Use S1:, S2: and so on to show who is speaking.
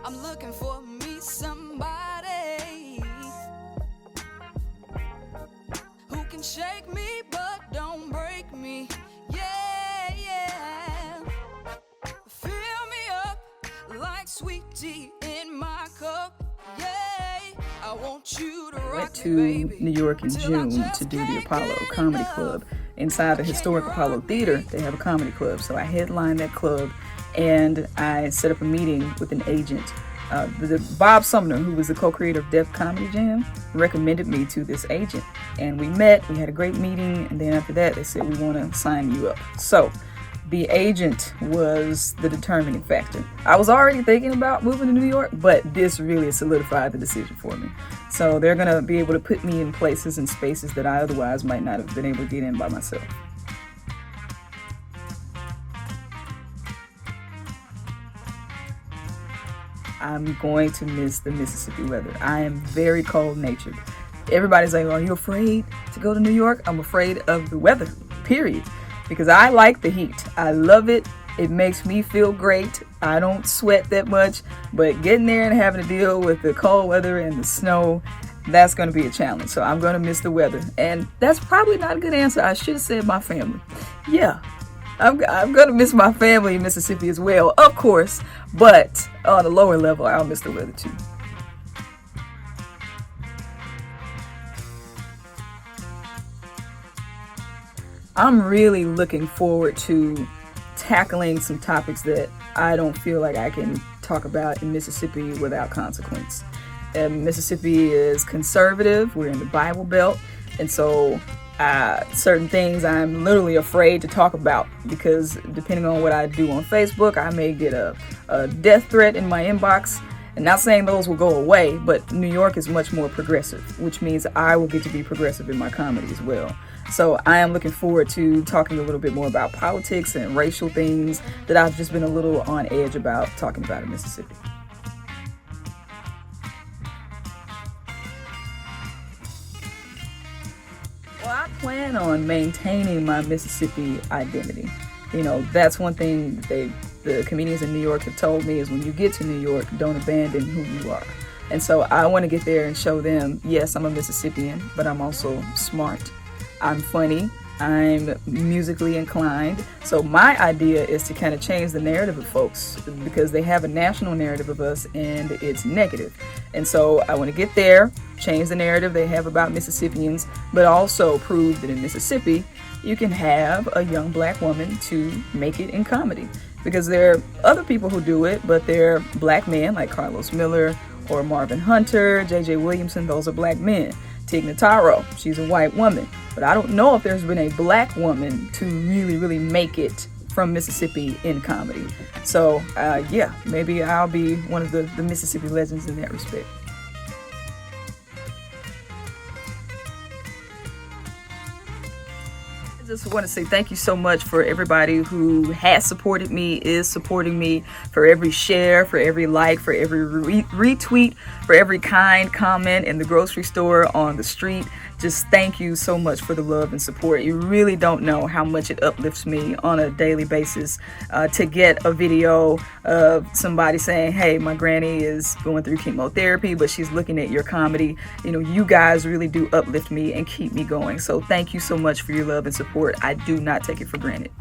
S1: I'm looking for me somebody who can shake me but don't break me. Yeah, yeah. Fill me up like sweet tea in my cup. Yeah, I want you to rock
S2: went to New York in June to do the Apollo Comedy Club. Inside the historic Apollo Theater, they have a comedy club. So I headlined that club, and I set up a meeting with an agent. Bob Sumner, who was the co-creator of Def Comedy Jam, recommended me to this agent. And we met, we had a great meeting, and then after that, they said, we want to sign you up. So the agent was the determining factor. I was already thinking about moving to New York, but this really solidified the decision for me. So they're going to be able to put me in places and spaces that I otherwise might not have been able to get in by myself. I'm going to miss the Mississippi weather. I am very cold-natured. Everybody's like, are you afraid to go to New York? I'm afraid of the weather, period. Because I like the heat. I love it. It makes me feel great. I don't sweat that much, but getting there and having to deal with the cold weather and the snow, that's going to be a challenge. So I'm going to miss the weather. And that's probably not a good answer. I should have said my family. Yeah, I'm going to miss my family in Mississippi as well, of course, but on a lower level, I'll miss the weather too. I'm really looking forward to tackling some topics that I don't feel like I can talk about in Mississippi without consequence. Mississippi is conservative. We're in the Bible Belt. And so certain things I'm literally afraid to talk about because depending on what I do on Facebook, I may get a death threat in my inbox. And not saying those will go away, but New York is much more progressive, which means I will get to be progressive in my comedy as well. So I am looking forward to talking a little bit more about politics and racial things that I've just been a little on edge about talking about in Mississippi. Well, I plan on maintaining my Mississippi identity. You know, that's one thing the comedians in New York have told me is when you get to New York, don't abandon who you are. And so I want to get there and show them, yes, I'm a Mississippian, but I'm also smart. I'm funny, I'm musically inclined. So my idea is to kind of change the narrative of folks because they have a national narrative of us and it's negative. And so I want to get there, change the narrative they have about Mississippians, but also prove that in Mississippi, you can have a young black woman to make it in comedy. Because there are other people who do it, but they're black men like Carlos Miller or Marvin Hunter, J.J. Williamson, those are black men. Tig Notaro, she's a white woman. But I don't know if there's been a black woman to really make it from Mississippi in comedy. So yeah, maybe I'll be one of the Mississippi legends in that respect. I just want to say thank you so much for everybody who has supported me, is supporting me, for every share, for every like, for every retweet, for every kind comment in the grocery store, on the street. Just thank you so much for the love and support. You really don't know how much it uplifts me on a daily basis to get a video of somebody saying, hey, my granny is going through chemotherapy, but she's looking at your comedy. You know, you guys really do uplift me and keep me going. So thank you so much for your love and support. I do not take it for granted.